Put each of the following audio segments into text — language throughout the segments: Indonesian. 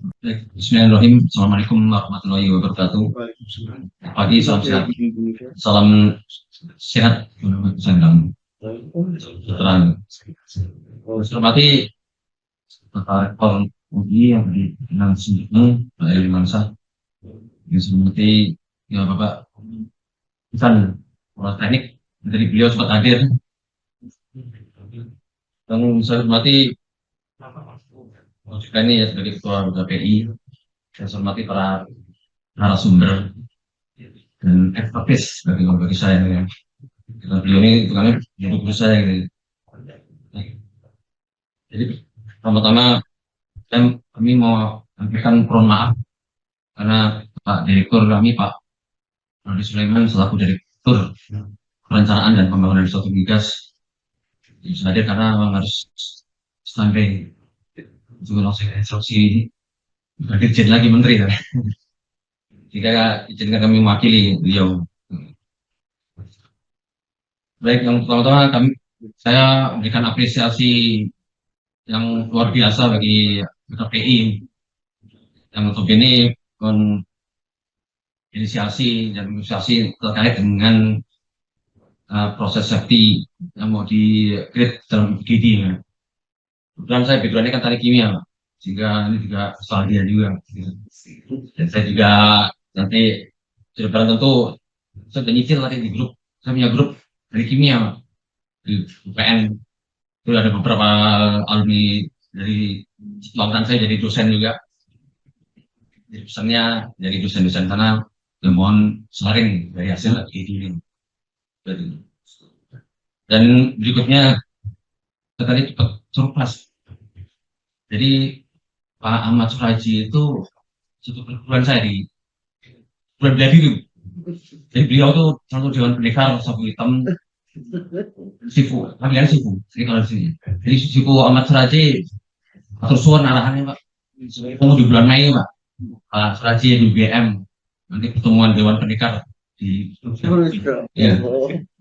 Bismillahirrahmanirrahim. Assalamualaikum warahmatullahi wabarakatuh. Pagi, salam sehat. Salam sehat. Salam terang. Hormati rektor UI yang dikenal sebelumnya Pak Eri Mansa. Yang seperti ya Bapak Isan Pola Teknik dari beliau sempat hadir. Dan saya hormati juga ini ya sebagai ketua KPI. Saya hormati para narasumber dan ekspertis bagi saya ya. Karena beliau ini bukannya guru saya gitu. Jadi pertama-tama kami mau sampaikan permohonan maaf karena Pak Direktur kami Pak Rudi Sulaiman selaku Direktur Perencanaan dan Pembangunan Suatu Migas bisa hadir karena memang harus standby untuk langsung instruksi Dirjen lagi Menteri kan. Jika izinkan kami mewakili beliau. Baik, yang pertama-tama saya memberikan apresiasi yang luar biasa bagi KPI yang untuk ini inisiasi dan inisiasi terkait dengan proses safety yang mau di-create dalam IGD. Ya. Kebetulan saya background-nya kan teknik kimia, sehingga ini juga soal dia juga. Dan saya juga nanti sudah tentu saya sudah nyicil tadi di grup, saya punya grup dari kimia di UPN. Itu ada beberapa alumni dari lontan saya jadi dosen juga. Jadi pesannya dari dosen-dosen sana, ya mohon sharing dari hasil IGD ini. Dan berikutnya tadi cepat surplus. Jadi Pak Ahmad Suraji itu satu perguruan saya di bulan Beladir. Jadi beliau tuh satu dewan pendekar sapu hitam Sifu, panggilan Sifu. Jadi kalau di sini. Jadi Sifu Ahmad Suraji atur suara arahannya Pak. Kamu di bulan Mei Pak. Pak Suraji di BM. Nanti pertemuan dewan pendekar di ya.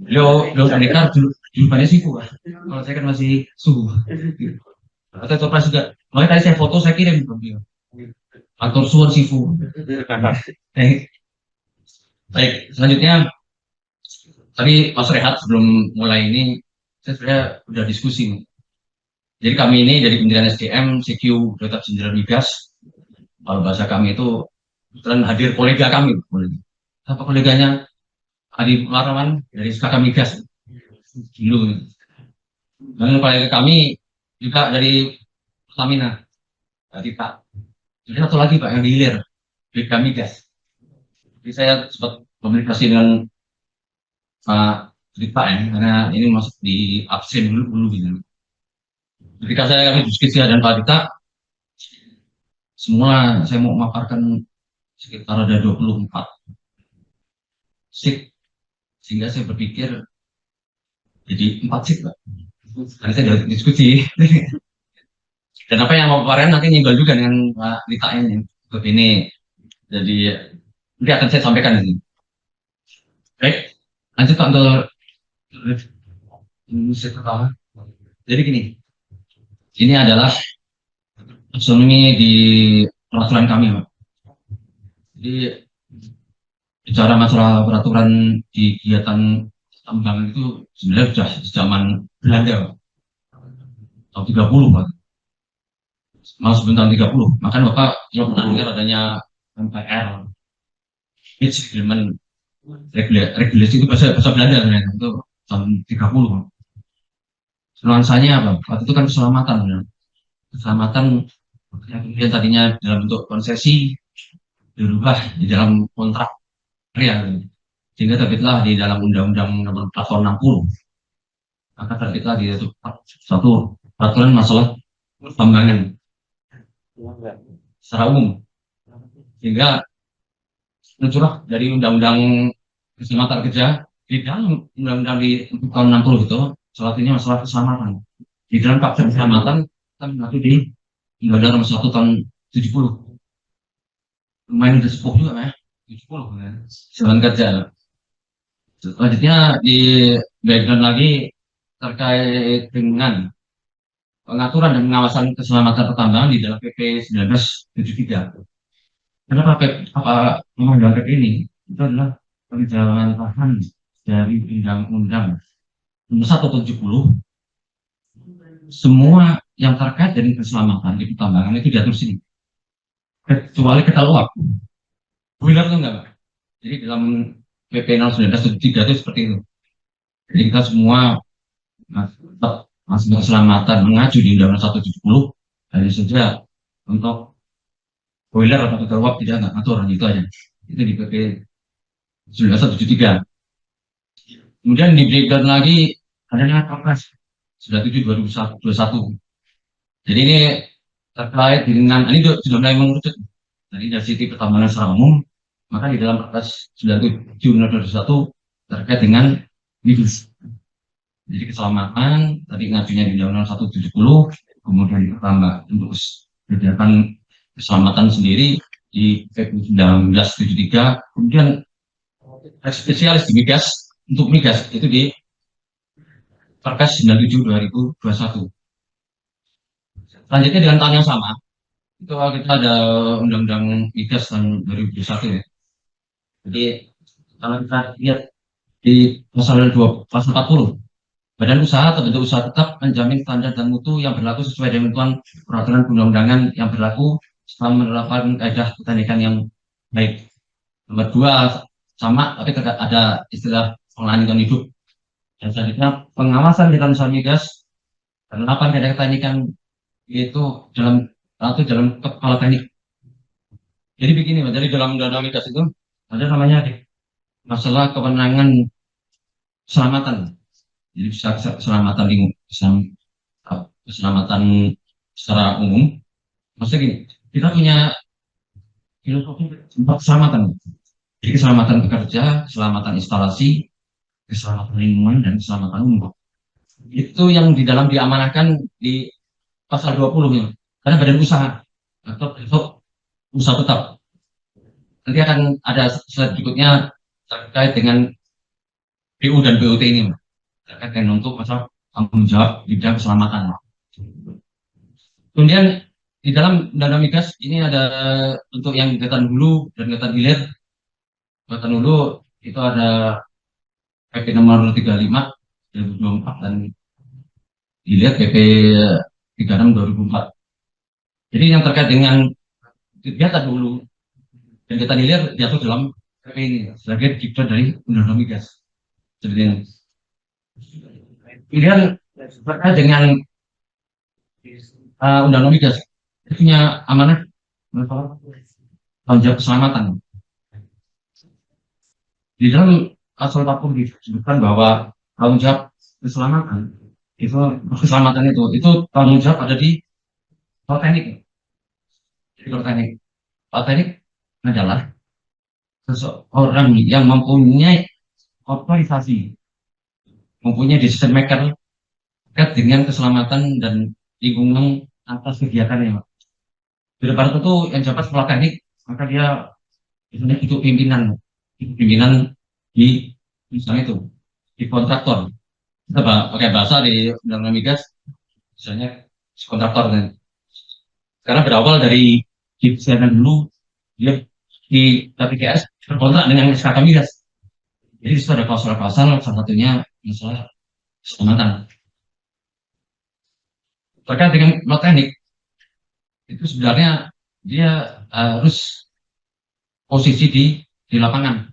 Beliau pendekar dulu banyak Sifu Pak. Kalau saya kan masih suhu. Atau surprise juga. Makanya tadi saya foto saya kirim ke beliau. Atur suara Sifu. Baik, selanjutnya tadi Mas Rehat sebelum mulai ini saya sebenarnya udah diskusi. Jadi kami ini dari Kementerian SDM, CQ, Data Jenderal Migas, kalau bahasa kami itu kebetulan hadir kolega kami. Apa koleganya? Adi Larawan dari SKK Migas dulu. Dan kolega kami juga dari Pertamina, tadi Pak. Jadi satu lagi Pak yang di hilir, BK Migas. Jadi saya sempat komunikasi dengan Pak Rita ya, karena ini masuk di absen dulu gitu. Ketika kami diskusi dengan Pak Rita, semua saya mau memaparkan sekitar ada 24 shift, sehingga saya berpikir jadi 4 shift Pak. Karena saya sudah diskusi. Dan apa yang mau paparan nanti nyenggol juga dengan Pak Rita ini. Ini jadi nanti akan saya sampaikan ini. Baik, lanjut Pak untuk shift pertama. Jadi gini, ini adalah taksonomi di peraturan kami, Pak. Jadi bicara masalah peraturan di kegiatan tambang itu sebenarnya sudah zaman Belanda, Pak. Tahun 30, Pak. Malah sebelum tahun 30. Makanya Bapak kalau pernah dengar adanya MPR, Peace Agreement, regulasi itu bahasa Belanda sebenarnya. Itu tahun 30, Pak. Nuansanya apa? Waktu itu kan keselamatan, ya. Keselamatan yang kemudian tadinya dalam bentuk konsesi dirubah di dalam kontrak karya, sehingga terbitlah di dalam Undang-Undang Nomor 4 Tahun 60. Maka terbitlah di satu peraturan masalah pertambangan secara umum, sehingga muncullah dari Undang-Undang Keselamatan Kerja di dalam Undang-Undang di tahun 60 itu salah satunya masalah keselamatan. Di dalam Kapten Keselamatan kita mengacu di Undang-Undang Nomor 1 Tahun 70. Lumayan udah sepuh juga ya, 70 kan. Jalan kerja. Selanjutnya di background lagi terkait dengan pengaturan dan pengawasan keselamatan pertambangan di dalam PP 1973. Kenapa apa dalam PP ini? Itu adalah penjelasan dari Undang-Undang Nomor 170. Semua yang terkait dengan keselamatan di pertambangan itu diatur sini. Kecuali keterluap. Benar itu enggak, Pak? Jadi dalam PP 1973 itu seperti itu. Jadi kita semua tetap masih keselamatan mengacu di Undang-Undang 170, hanya saja untuk boiler atau keterluap tidak enggak aturan itu aja. Itu di PP 1973. Kemudian di breakdown lagi adanya Kepres 97 2021. Jadi ini terkait dengan ini sudah mulai mengerucut dari sisi pertambangan secara umum, maka di dalam Perpres 97 2021 terkait dengan migas. Jadi keselamatan tadi ngajunya di Undang-Undang 170, kemudian ditambah untuk kegiatan keselamatan sendiri di PP 1973, kemudian spesialis di migas untuk migas itu di Perpres 97 2021. Selanjutnya dengan tahun yang sama, itu kita ada Undang-Undang Migas tahun 2021 ya. Jadi kalau kita lihat di pasal 40, badan usaha atau bentuk usaha tetap menjamin standar dan mutu yang berlaku sesuai dengan ketentuan peraturan perundang-undangan yang berlaku setelah menerapkan kaidah keteknikan yang baik. Nomor 2 sama, tapi ada istilah pengelolaan lingkungan hidup. Dan selanjutnya pengawasan dalam usaha migas penerapan kaidah keteknikan itu dalam kepala teknik. Jadi begini, dari dalam undang-undang migas itu ada namanya masalah kewenangan keselamatan. Jadi bisa keselamatan lingkungan, keselamatan secara umum. Maksudnya gini, kita punya filosofi keselamatan. Jadi keselamatan pekerja, keselamatan instalasi, keselamatan lingkungan, dan keselamatan umum. Itu yang di dalam diamanahkan di pasal 20 ya. Karena badan usaha atau usaha tetap. Nanti akan ada slide berikutnya terkait dengan PU dan BUT ini, terkait dengan untuk masalah tanggung jawab di bidang keselamatan. Kemudian di dalam undang-undang migas ini ada untuk yang kegiatan hulu dan kegiatan hilir. Kegiatan hulu itu ada PP nomor 35 2024 dan hilir PP 36 2004. Jadi yang terkait dengan kegiatan hulu dan kegiatan hilir diatur dalam PP ini sebagai diktat dari undang-undang migas. Seperti ini. Kemudian terkait dengan undang-undang migas itu punya amanah tanggung jawab keselamatan. Di dalam pasal 40 disebutkan bahwa tanggung jawab keselamatan itu tanggung jawab ada di kepala teknik. Jadi kepala teknik adalah seseorang yang mempunyai otorisasi, mempunyai decision maker terkait dengan keselamatan dan lingkungan atas kegiatannya. Bila pada tentu yang jabat kepala teknik, maka dia misalnya itu pimpinan di misalnya itu di kontraktor. Kita pakai bahasa di undang-undang migas, misalnya kontraktor. Karena berawal dari Gibson dulu, dia di KPKS berkontrak dengan SKK migas. Jadi itu ada pasal-pasal, salah satunya masalah keselamatan. Terkait dengan kepala teknik, itu sebenarnya dia harus posisi di lapangan.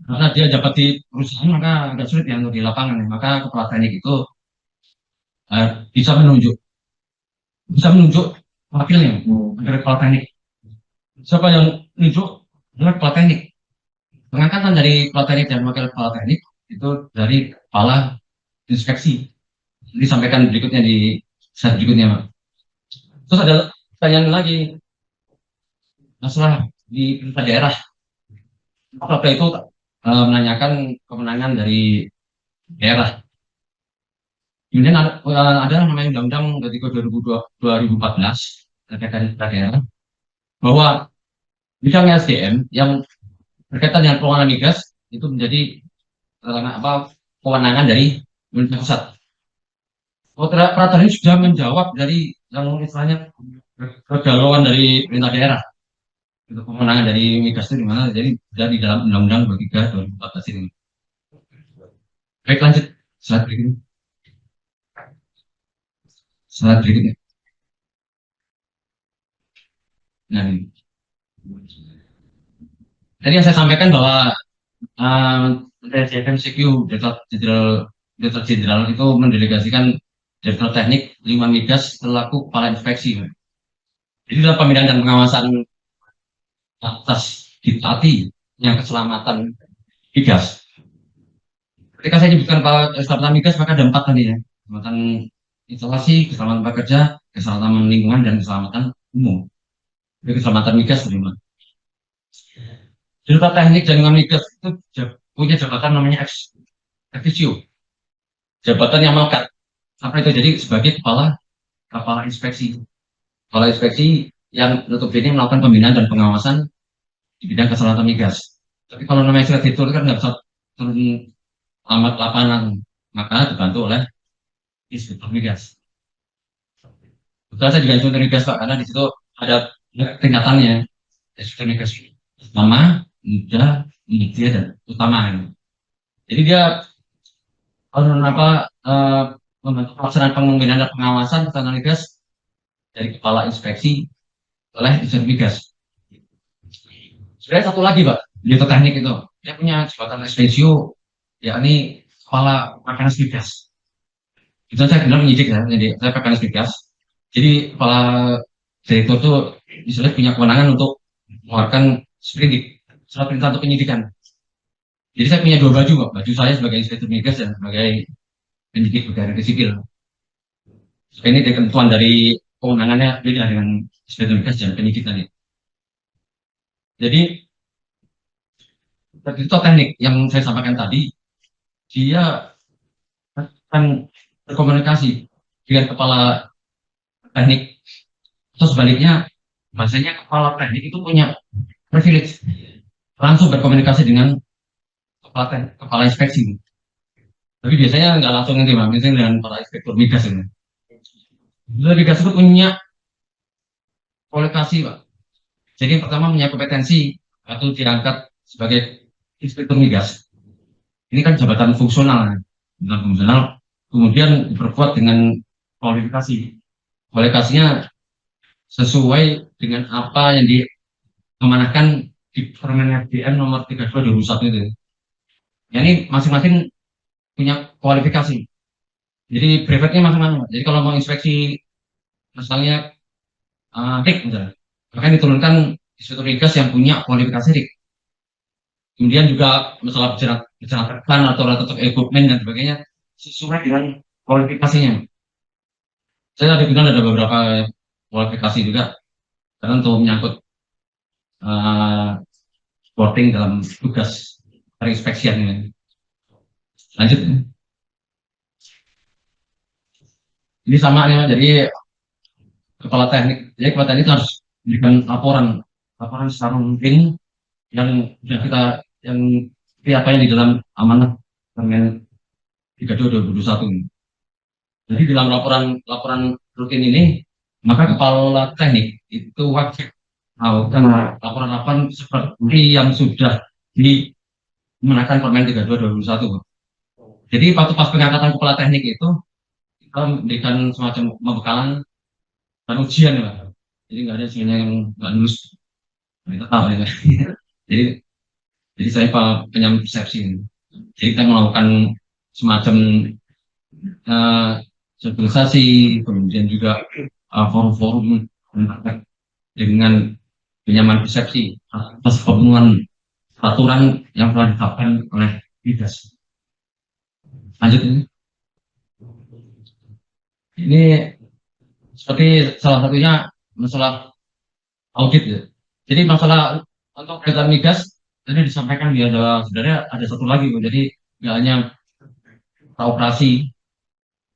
Karena dia dapat di perusahaan maka agak sulit ya untuk di lapangan. Maka kepala teknik itu bisa menunjuk wakilnya dari kepala teknik. Siapa yang menunjuk adalah kepala teknik. Pengangkatan dari kepala teknik dan wakil kepala teknik itu dari kepala inspeksi. Disampaikan berikutnya di slide berikutnya. Terus ada pertanyaan lagi masalah di pemerintah daerah. Apa itu menanyakan kemenangan dari daerah. Kemudian ada namanya Undang-Undang 2014 terkait dengan daerah bahwa bidang SDM yang berkaitan dengan pengelolaan migas itu menjadi kewenangan dari pemerintah pusat. Peraturan ini sudah menjawab dari yang istilahnya kegalauan dari pemerintah daerah. Itu kemenangan dari migas itu di mana? Jadi dari dalam Undang-Undang 23 2014 ini. Baik, lanjut slide berikutnya. Slide berikutnya. Nah, ini. Tadi yang saya sampaikan bahwa DFMCQ Direktur Jenderal itu mendelegasikan Direktur Teknik 5 migas selaku kepala inspeksi. Jadi dalam pembinaan dan pengawasan atas ditati yang keselamatan migas. Ketika saya sebutkan keselamatan migas maka ada 4 tadi ya. Keselamatan instalasi, keselamatan pekerja, keselamatan lingkungan, dan keselamatan umum. Jadi keselamatan migas bagaimana? Direktur Teknik Jaringan Migas itu punya jabatan namanya Ex-Officio. Jabatan yang melekat. Apa itu? Jadi sebagai kepala inspeksi. Kepala inspeksi yang notabene melakukan pembinaan dan pengawasan di bidang keselamatan migas. Tapi kalau namanya kreditur kan nggak bisa turun amat lapangan, maka dibantu oleh inspektur migas. Betul, saya juga inspektur migas Pak, karena di situ ada tingkatannya. Inspektur migas pertama, muda, media, dan utama. Jadi dia membantu pelaksanaan pembinaan dan pengawasan keselamatan migas dari kepala inspeksi oleh inspektur migas. Sebenarnya satu lagi Pak, direktur teknik itu dia punya jabatan spesio, yakni kepala mekanis migas. Itu saya bilang menyidik ya, jadi saya mekanis migas. Jadi kepala direktur itu misalnya punya kewenangan untuk mengeluarkan sprindik, surat perintah untuk penyidikan. Jadi saya punya 2 baju Pak, baju saya sebagai inspektur migas dan sebagai penyidik pegawai sipil. Ini ketentuan dari kewenangannya beda dengan inspektur migas dan penyidik tadi. Jadi itu teknik yang saya sampaikan tadi, dia akan berkomunikasi dengan kepala teknik atau sebaliknya, bahasanya kepala teknik itu punya privilege langsung berkomunikasi dengan kepala inspeksi. Tapi biasanya nggak langsung nanti Pak, misalnya dengan para inspektur migas ini. Migas itu punya kualifikasi Pak. Jadi yang pertama punya kompetensi atau diangkat sebagai inspektur migas. Ini kan jabatan fungsional, kemudian diperkuat dengan kualifikasi. Kualifikasinya sesuai dengan apa yang diamanahkan di Permen FDM nomor 32 2001 itu. Ya, ini masing-masing punya kualifikasi. Jadi brevetnya masing-masing. Jadi kalau mau inspeksi misalnya RIK misalnya, maka diturunkan inspektur migas yang punya kualifikasi RIK. Kemudian juga masalah bicara tekan atau alat equipment dan sebagainya sesuai dengan kualifikasinya. Saya ada beberapa kualifikasi juga karena untuk menyangkut sporting dalam tugas perinspeksian ini. Lanjut. Ini sama ya, jadi kepala teknik itu harus memberikan laporan secara mungkin yang kita yang apa yang di dalam amanah Permen 32 2021 ini. Jadi dalam laporan rutin ini, maka kepala teknik itu wajib melakukan laporan seperti yang sudah dimenangkan Permen 32 2021. Jadi waktu pas pengangkatan kepala teknik itu kita memberikan semacam pembekalan dan ujian ya. Jadi nggak ada sihnya yang nggak lulus. Kita tahu ya. jadi saya penyambut persepsi. Jadi kita melakukan semacam sosialisasi, kemudian juga forum-forum dengan penyamaan persepsi atas pemenuhan peraturan yang telah ditetapkan oleh Migas. Lanjut ini. Ini seperti salah satunya masalah audit ya. Jadi masalah untuk kegiatan migas tadi disampaikan sebenarnya ada satu lagi, jadi nggak hanya operasi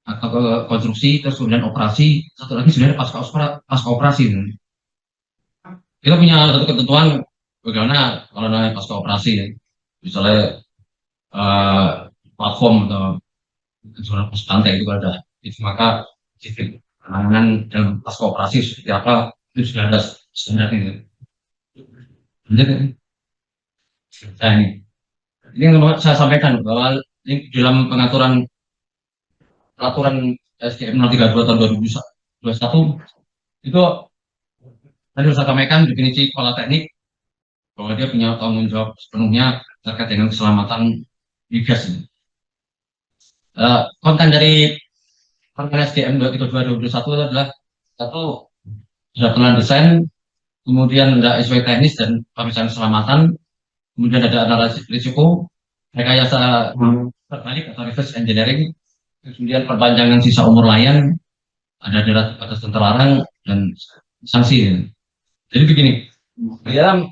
atau ke konstruksi terus kemudian operasi, satu lagi sebenarnya pasca operasi. Kita punya satu ketentuan bagaimana kalau namanya pasca operasi ya. Misalnya platform atau zona pos pantai itu ada itu maka sistem penanganan dalam pasca operasi seperti apa itu sudah ada standar itu. Lanjut, nah ini yang mau saya sampaikan bahwa ini dalam pengaturan peraturan SDM 032 tahun 2021 itu tadi saya sampaikan definisi kepala teknik bahwa dia punya tanggung jawab sepenuhnya terkait dengan keselamatan migas ini. Konten dari permen SDM 232 2021 adalah satu sudah pelan desain, kemudian ada SW teknis dan pemeriksaan keselamatan, kemudian ada analisis risiko, rekayasa terbalik atau reverse engineering, kemudian perpanjangan sisa umur layan, ada darat batas terlarang dan sanksi. Jadi begini, di dalam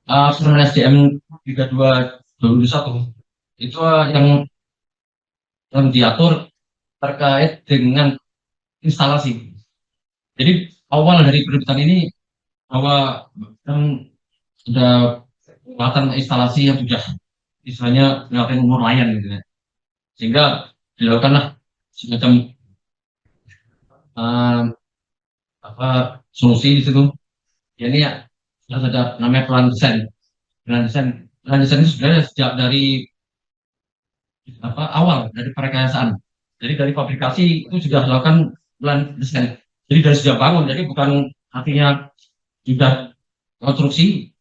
Permen SDM 32 2021 itu yang diatur terkait dengan instalasi. Jadi awal dari penerbitan ini bahwa ada peralatan instalasi yang sudah misalnya melakukan umur layan gitu ya. Sehingga dilakukanlah semacam uh, solusi di situ. Ya ini ya harus ada namanya plan desain. Plan desain itu sebenarnya sejak dari awal dari perekayasaan. Jadi dari fabrikasi itu sudah dilakukan plan desain. Jadi dari sejak bangun. Jadi bukan artinya sudah konstruksi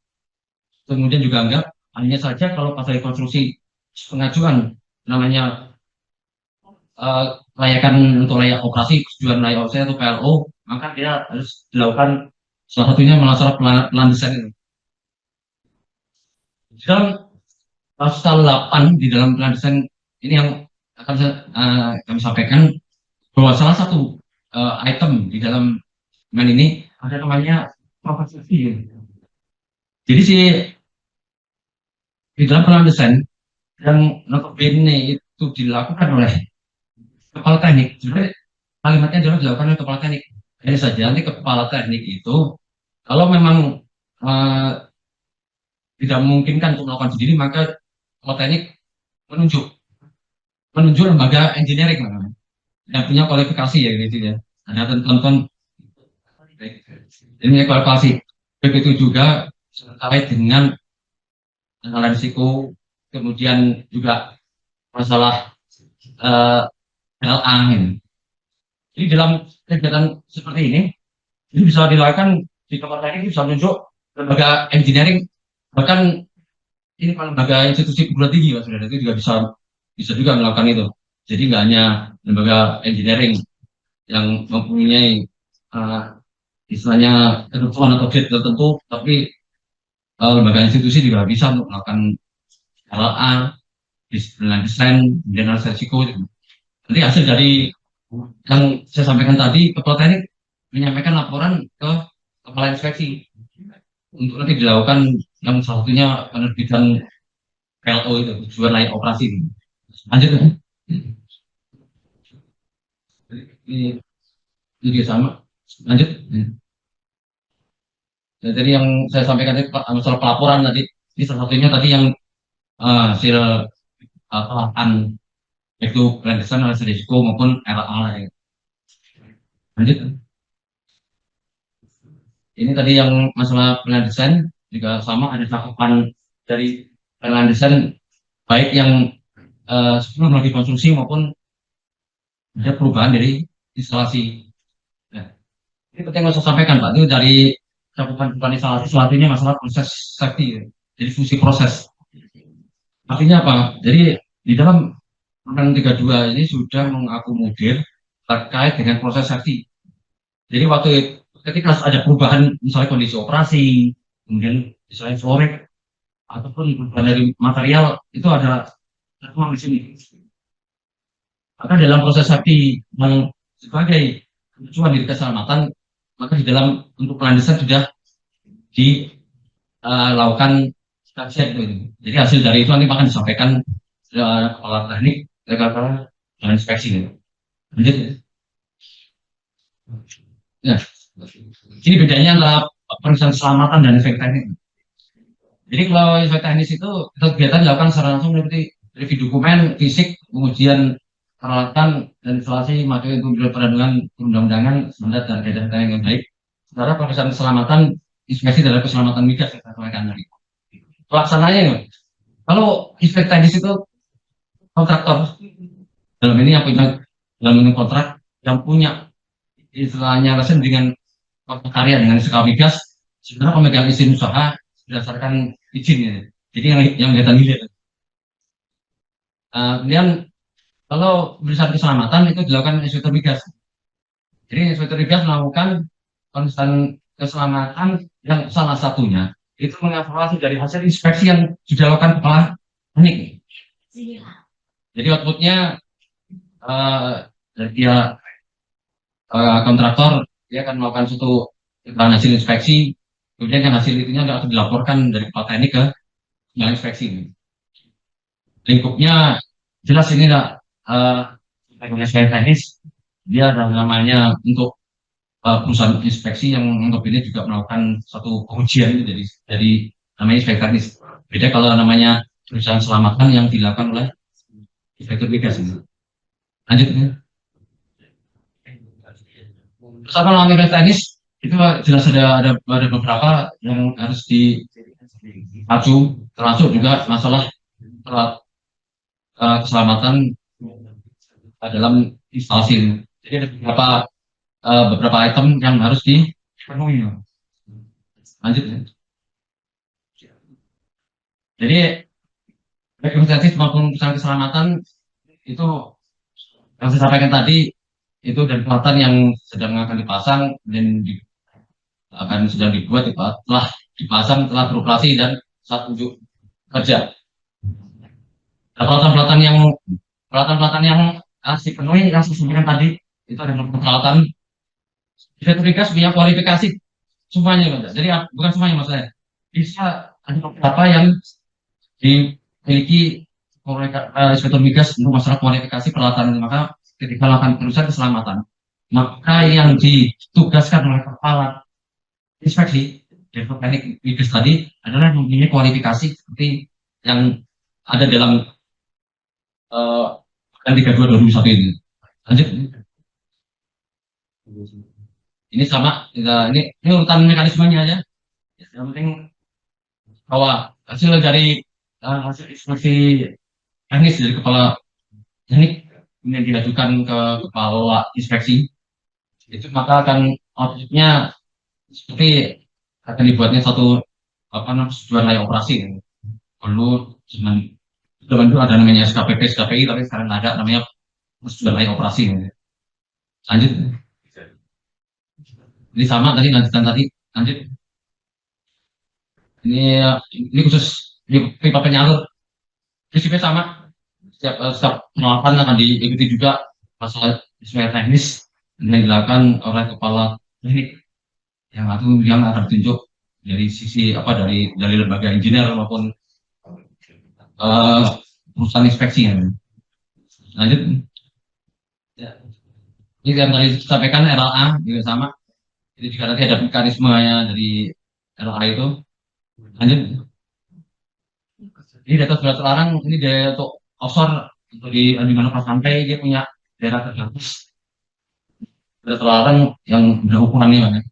kemudian juga enggak. Hanya saja kalau pas dari konstruksi pengajuan namanya layakan untuk layak operasi, tujuan layak operasi atau PLO, maka dia harus dilakukan salah satunya masalah plan desain itu. Di dalam pasal 8 di dalam plan desain ini yang akan kami sampaikan bahwa salah satu item di dalam plan ini ada namanya profesi. Jadi di dalam plan desain yang notabene itu dilakukan oleh kepala teknik, sebenarnya kalimatnya adalah dilakukan oleh kepala teknik. Hanya saja nanti kepala teknik itu kalau memang uh, tidak memungkinkan untuk melakukan sendiri, maka kepala teknik menunjuk lembaga engineering yang punya kualifikasi ya gitu ya. Ada teman-teman ini kualifikasi. Begitu juga terkait dengan analisis risiko, kemudian juga masalah LA ini. Jadi dalam kegiatan seperti ini bisa dilakukan di tempat lain, bisa menunjuk lembaga engineering, bahkan ini kalau lembaga institusi perguruan tinggi mas saudara itu juga bisa juga melakukan itu. Jadi nggak hanya lembaga engineering yang mempunyai istilahnya ketentuan atau grade tertentu, tapi lembaga institusi juga bisa untuk melakukan LA, desain, dan analisis risiko. Nanti hasil dari yang saya sampaikan tadi, kepala teknik menyampaikan laporan ke kepala inspeksi untuk nanti dilakukan yang salah satunya penerbitan PLO itu tujuan layak operasi. Lanjut kan? Ini dia sama. Lanjut. Jadi yang saya sampaikan tadi masalah pelaporan tadi, ini salah satunya tadi yang hasil pelaporan itu plan desain analisis risiko maupun LA. Lanjut. Ini tadi yang masalah plan desain juga sama, ada cakupan dari plan desain baik yang sebelum lagi konstruksi maupun ada perubahan dari instalasi. Nah, ini penting saya sampaikan Pak, itu dari cakupan instalasi selanjutnya masalah proses safety, jadi fungsi proses. Artinya apa? Jadi di dalam Permen 32 ini sudah mengakomodir terkait dengan proses safety. Jadi waktu ketika ada perubahan misalnya kondisi operasi, kemudian misalnya florik ataupun perubahan dari material itu ada tertuang di sini. Maka dalam proses safety yang sebagai tujuan dari keselamatan, maka di dalam untuk penlandasan sudah dilakukan kajian itu. Jadi hasil dari itu nanti akan disampaikan kepala teknik, kepala inspeksi. Lanjut. Ya, ini bedanya antara pemeriksaan keselamatan dan efek teknik. Jadi kalau efek teknis itu kegiatan dilakukan secara langsung seperti review dokumen, fisik, pengujian peralatan dan instalasi materi untuk perlindungan perundang-undangan standar dan kaidah yang baik. Sementara pemeriksaan keselamatan inspeksi dalam keselamatan migas yang saya sampaikan tadi. Pelaksananya ya, kalau inspeksi teknis itu kontraktor dalam ini yang punya dalam ini kontrak yang punya istilahnya resen dengan kontrak karya dengan skala migas, sebenarnya pemegang izin usaha berdasarkan izin ya. Jadi yang kelihatan hilir. Kemudian kalau pemeriksaan keselamatan itu dilakukan inspektor migas. Jadi inspektor migas melakukan pemeriksaan keselamatan yang salah satunya itu mengevaluasi dari hasil inspeksi yang sudah dilakukan kepala teknik. Jadi outputnya dari dia kontraktor dia akan melakukan suatu hasil inspeksi, kemudian yang hasil itunya akan dilaporkan dari kepala teknik ke yang inspeksi. Lingkupnya jelas ini enggak inspeksi teknis, dia ada namanya untuk perusahaan inspeksi yang untuk ini juga melakukan satu pengujian itu dari namanya inspeksi teknis. Beda kalau namanya perusahaan selamatan yang dilakukan oleh inspektur migas ini. Lanjut ya. Terus apa namanya teknis itu jelas ada beberapa yang harus diacu, termasuk juga masalah keselamatan dalam instalasi. Jadi ada beberapa item yang harus dipenuhi. Lanjut ya. Jadi baik insentif maupun keselamatan itu yang saya sampaikan tadi itu dari pelatan yang sedang akan dipasang dan akan sedang dibuat telah dipasang, telah beroperasi dan saat unjuk kerja. Nah, pelatan yang harus dipenuhi yang saya sampaikan tadi itu ada peralatan. Inspektur migas punya kualifikasi semuanya, Mas. Jadi bukan semuanya maksudnya. Bisa ada beberapa yang dimiliki inspektur migas untuk masalah kualifikasi peralatan. Maka ketika melakukan perusahaan keselamatan, maka yang ditugaskan oleh kepala inspeksi teknik migas tadi adalah mempunyai kualifikasi seperti yang ada dalam kan 32/2001 ini. Lanjut. Ini sama, ini urutan mekanismenya aja. Yang penting bahwa hasil dari hasil inspeksi teknis dari kepala teknik kemudian diajukan ke kepala inspeksi, itu maka akan outputnya seperti akan dibuatnya satu persetujuan layak operasi. Perlu zaman itu ada namanya SKPP, SKPI, tapi sekarang ada namanya persetujuan layak operasi. Lanjut. Ini sama tadi lanjutan tadi. Lanjut. Ini khusus pipa penyalur. Prinsipnya sama. Setiap penerapan akan diikuti juga masalah sesuai teknis yang dilakukan oleh kepala teknik yang akan ditunjuk dari sisi dari lembaga engineer maupun perusahaan inspeksi. Lanjut. Ini yang tadi disampaikan RLA juga sama. Ini juga nanti ada mekanismenya dari RLA itu. Lanjut. Ini data sudah terlarang. Ini data untuk offshore untuk di mana pas sampai dia punya daerah terbatas. Sudah terlarang yang berukuran ini.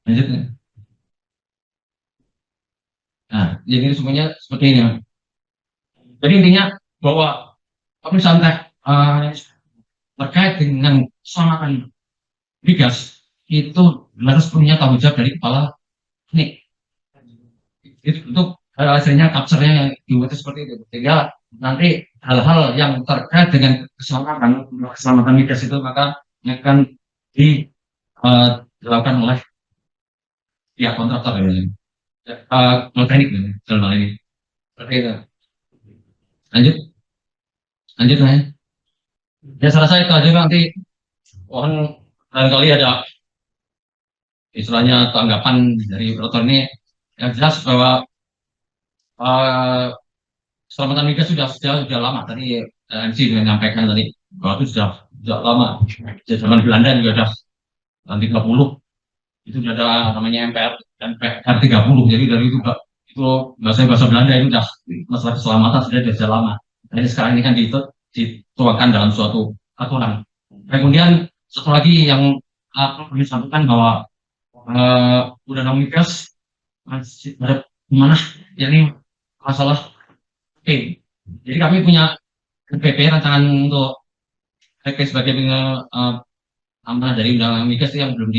Lanjut. Nah, jadi semuanya seperti ini. Jadi intinya bahwa pemeriksaan terkait dengan keselamatan migas itu harus punya tanggung jawab dari kepala teknik. Itu untuk hasilnya capture-nya yang dibuat seperti itu. Sehingga nanti hal-hal yang terkait dengan keselamatan migas itu maka akan dilakukan oleh pihak kontraktor teknik dalam hal ini. Seperti itu. Lanjut ya. Ya selesai itu aja nanti mohon barangkali ada istilahnya tanggapan dari operator ini. Yang jelas bahwa keselamatan migas sudah lama. Tadi MC juga menyampaikan tadi bahwa itu sudah lama. Sejak zaman Belanda juga ada tahun 30 itu sudah ada namanya MPR dan PR 30. Jadi dari itu bahasa Belanda itu sudah masalah keselamatan sudah lama. Jadi sekarang ini kan dituangkan dalam suatu aturan. Kemudian satu lagi yang perlu disampaikan bahwa Undang-Undang Migas masih ada mana, yakni masalah PP. Jadi kami punya PP rancangan untuk PP sebagai amanah dari Undang-Undang Migas yang belum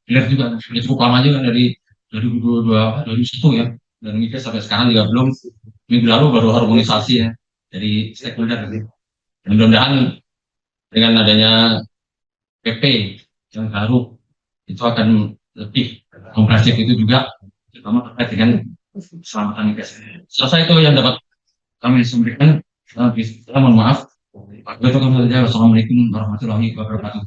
dilihat juga, sudah cukup lama juga dari 2022 2001 ya, dan migas sampai sekarang juga belum. Minggu lalu baru harmonisasi ya dari stakeholder. Dan mudah-mudahan dengan adanya PP yang baru itu akan lebih komprehensif itu juga, terutama terkait dengan keselamatan migas. Selesai itu yang dapat kami sampaikan. Mohon maaf. Wassalamualaikum warahmatullahi wabarakatuh.